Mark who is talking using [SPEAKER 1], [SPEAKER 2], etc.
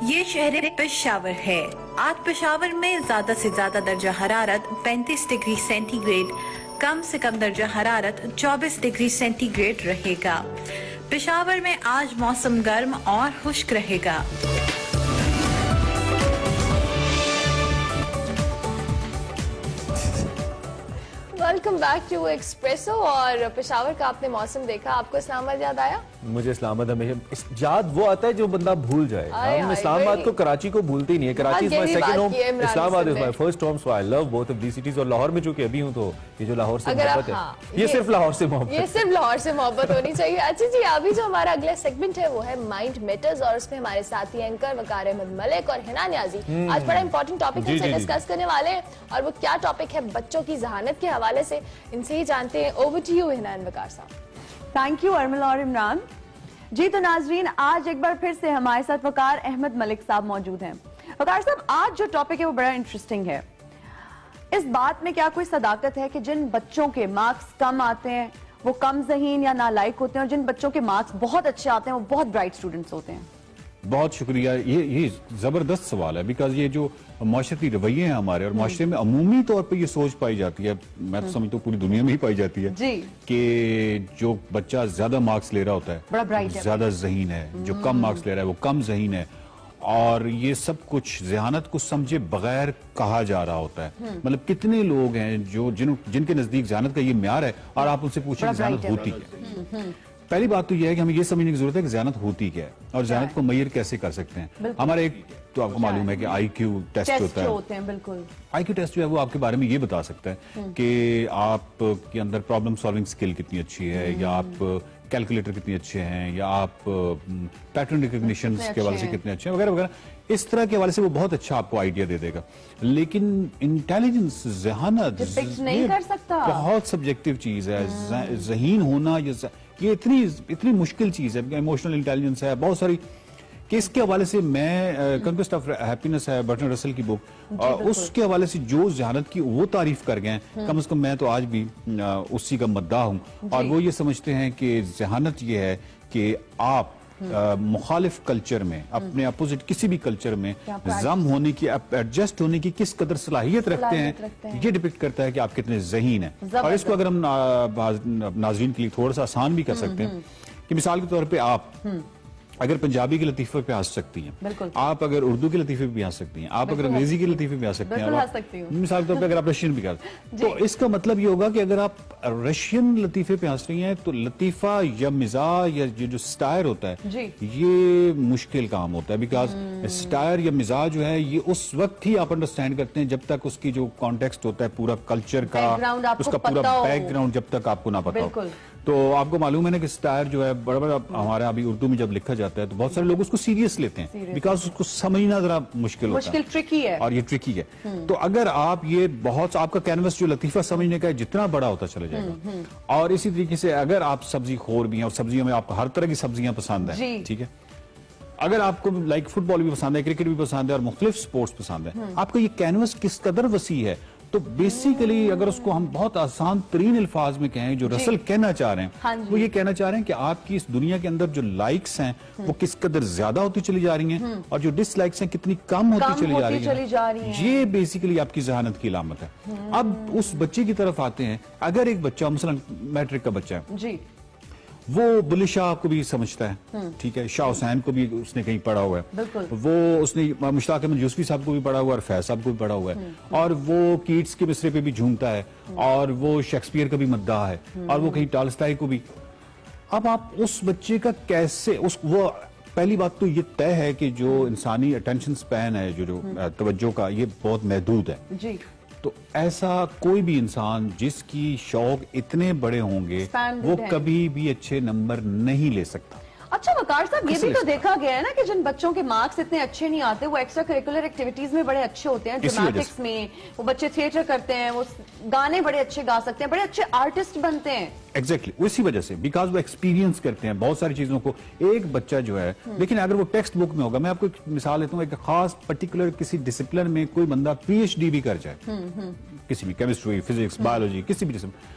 [SPEAKER 1] یہ شہر پشاور ہے. آج پشاور میں زیادہ سے زیادہ درجہ حرارت 35 ڈگری سینٹی گریڈ، کم سے کم درجہ حرارت 24 ڈگری سینٹی گریڈ رہے گا. پشاور میں آج موسم گرم اور خشک رہے گا.
[SPEAKER 2] Welcome back to Expresso. اور پشاور کا آپ نے موسم دیکھا، آپ کو اسلام آباد یاد آیا؟
[SPEAKER 3] مجھے اسلام آباد ہمیشہ یاد وہ آتا ہے جو بندہ بھول جائے. ہم اسلام آباد کو کراچی کو بھولتے ہی نہیں ہے. Karachi is my second home, Islamabad is my first home, so I love both of the cities. اور لاہور میں چونکہ ابھی ہوں تو یہ جو لاہور سے محبت ہے، یہ صرف لاہور سے محبت ہے،
[SPEAKER 2] یہ صرف لاہور سے محبت ہونی چاہیے. اچھا جی، ابھی جو ہمارا اگلا سیگمنٹ ہے وہ ہے مائنڈ میٹرز، اور اس میں ہمارے ساتھی اینکر وقار احمد ملک اور حنا نیازی آج بڑا امپورٹنٹ ٹاپک ہم سے ڈسکس کرنے والے ہیں. اور وہ کیا ٹاپک ہے؟ بچوں کی ذہانت کے حوالے سے. ان سے ہی جانتے ہیں. Over to you Hina and Waqar صاحب.
[SPEAKER 4] تھینک یو ارمل اور عمران جی. تو ناظرین، آج ایک بار پھر سے ہمارے ساتھ وقار احمد ملک صاحب موجود ہیں. وقار صاحب، آج جو ٹاپک ہے وہ بڑا انٹرسٹنگ ہے. اس بات میں کیا کوئی صداقت ہے کہ جن بچوں کے مارکس کم آتے ہیں وہ کم ذہین یا نالائق ہوتے ہیں، اور جن بچوں کے مارکس بہت اچھے آتے ہیں وہ بہت برائٹ اسٹوڈنٹس ہوتے ہیں؟
[SPEAKER 5] بہت شکریہ. یہ زبردست سوال ہے، بیکاز یہ جو معاشرتی رویے ہیں ہمارے، اور معاشرے میں عمومی طور پہ یہ سوچ پائی جاتی ہے، میں تو سمجھتا ہوں پوری دنیا میں ہی پائی جاتی ہے، کہ جو بچہ زیادہ مارکس لے رہا ہوتا ہے زیادہ ذہین ہے، جو کم مارکس لے رہا ہے وہ کم ذہین ہے. اور یہ سب کچھ ذہانت کو سمجھے بغیر کہا جا رہا ہوتا ہے. مطلب کتنے لوگ ہیں جن کے نزدیک ذہانت کا یہ معیار ہے، اور آپ ان سے پوچھیں کہ ذہانت ہوتی ہے. پہلی بات تو یہ ہے کہ ہمیں یہ سمجھنے کی ضرورت ہے کہ ذہانت ہوتی کیا ہے، اور ذہانت کو میئر کیسے کر سکتے ہیں. ہمارا ایک تو آپ کو معلوم ہے کہ آئی کیو ٹیسٹ ہوتا ہے. آئی کیو ٹیسٹ جو ہے وہ آپ کے بارے میں یہ بتا سکتا ہے کہ آپ کے اندر پرابلم سالونگ سکل کتنی اچھی ہے، یا آپ کیلکولیٹر کتنے اچھے ہیں، یا آپ پیٹرن ریکگنیشن کے حوالے سے کتنے اچھے ہیں، وغیرہ وغیرہ. اس طرح کے حوالے سے وہ بہت اچھا آپ کو آئیڈیا دے دے گا. لیکن انٹیلیجنس، ذہانت بہت سبجیکٹیو چیز ہے. ذہین ہونا یہ اتنی مشکل چیز ہے. ایموشنل انٹیلیجنس ہے بہت ساری، کہ اس کے حوالے سے میں کنکویسٹ آف ہیپینس ہے برٹرن رسل کی بک، اس کے حوالے سے جو ذہانت کی وہ تعریف کر گئے ہیں، کم از کم میں تو آج بھی اسی کا مداح ہوں. اور وہ یہ سمجھتے ہیں کہ ذہانت یہ ہے کہ آپ مخالف کلچر میں، اپنے اپوزٹ کسی بھی کلچر میں ضم ہونے کی، ایڈجسٹ ہونے کی کس قدر صلاحیت رکھتے ہیں، یہ ڈپکٹ کرتا ہے کہ آپ کتنے ذہین ہیں. اور اس کو اگر ہم ناظرین کے لیے تھوڑا سا آسان بھی کر سکتے ہیں، کہ مثال کے طور پہ آپ اگر پنجابی کے لطیفے پہ ہنس سکتی ہیں، آپ اگر اردو کے لطیفے پہ ہنس سکتی ہیں، آپ اگر انگریزی کے لطیفے پہ ہنس سکتے ہیں، مثال کے طور پہ اگر آپ رشین بھی کر سکتے ہیں، تو اس کا مطلب یہ ہوگا کہ اگر آپ رشین لطیفے پہ ہنس رہی ہیں تو لطیفہ یا مزاح یا جو سٹائر ہوتا ہے یہ مشکل کام ہوتا ہے. بیکاز سٹائر یا مزاح جو ہے یہ اس وقت ہی آپ انڈرسٹینڈ کرتے ہیں جب تک اس کی جو کانٹیکسٹ ہوتا ہے پورا کلچر کا، اس کا پورا بیک گراؤنڈ جب تک آپ کو نہ پتا ہو. تو آپ کو معلوم ہے نا کہ سٹائر جو ہے بڑا بڑا ہمارے ابھی اردو میں جب لکھا جاتا ہے تو بہت سارے لوگ اس کو سیریس لیتے ہیں، بیکاز اس کو سمجھنا ذرا مشکل ہوتا ہے،
[SPEAKER 4] ٹرکی ہے،
[SPEAKER 5] اور یہ ٹرکی ہے. تو اگر آپ یہ بہت آپ کا کینوس جو لطیفہ سمجھنے کا ہے جتنا بڑا ہوتا چلا جائے گا. اور اسی طریقے سے اگر آپ سبزی خور بھی ہیں، اور سبزیوں میں آپ کو ہر طرح کی سبزیاں پسند ہیں، ٹھیک ہے، اگر آپ کو لائک فٹ بال بھی پسند ہے، کرکٹ بھی پسند ہے، اور مختلف سپورٹس پسند ہے، آپ کا یہ کینوس کس قدر وسیع ہے. تو بیسیکلی اگر اس کو ہم بہت آسان ترین الفاظ میں کہیں، جو رسل کہنا چاہ رہے ہیں وہ یہ کہنا چاہ رہے ہیں کہ آپ کی اس دنیا کے اندر جو لائکس ہیں وہ کس قدر زیادہ ہوتی چلی جا رہی ہیں، اور جو ڈس لائکس ہیں کتنی کم ہوتی چلی جا رہی ہیں. یہ بیسیکلی آپ کی ذہانت کی علامت ہے. اب اس بچے کی طرف آتے ہیں. اگر ایک بچہ مثلا میٹرک کا بچہ ہے، وہ بلے شاہ کو بھی سمجھتا ہے، ٹھیک ہے، شاہ حسین کو بھی اس نے کہیں پڑھا ہوا ہے، وہ اس نے مشتاق احمد یوسفی صاحب کو بھی پڑھا ہوا ہے، اور فیض صاحب کو بھی پڑھا ہوا ہے، اور وہ کیٹس کے مصرے پہ بھی جھومتا ہے، اور وہ شیکسپیئر کا بھی مداح ہے، اور وہ کہیں ٹالسٹائی کو بھی. اب آپ اس بچے کا کیسے وہ پہلی بات تو یہ طے ہے کہ جو انسانی اٹینشن سپین ہے، جو توجہ کا، یہ بہت محدود ہے. تو ایسا کوئی بھی انسان جس کی شوق اتنے بڑے ہوں گے وہ کبھی بھی اچھے نمبر نہیں لے سکتا.
[SPEAKER 4] اچھا وقار صاحب، یہ بھی تو دیکھا گیا ہے نا کہ جن بچوں کے مارکس اتنے اچھے نہیں آتے وہ ایکسٹرا کریکولر ایکٹیویٹیز میں بڑے اچھے ہوتے ہیں. ڈراماتکس میں وہ بچے تھیٹر کرتے ہیں، وہ گانے بڑے اچھے گا سکتے ہیں، بڑے اچھے آرٹسٹ بنتے ہیں.
[SPEAKER 5] ایگزیکٹلی اسی وجہ سے، بیکاز وہ ایکسپیرینس کرتے ہیں بہت ساری چیزوں کو. ایک بچہ جو ہے، لیکن اگر وہ ٹیکسٹ بک میں ہوگا، میں آپ کو ایک مثال دیتا ہوں، ایک خاص پرٹیکولر کسی ڈسپلن میں کوئی بندہ پی ایچ ڈی بھی کر جائے، کسی بھی کیمسٹری، فزکس، بایولوجی، کسی بھی ڈسپلن،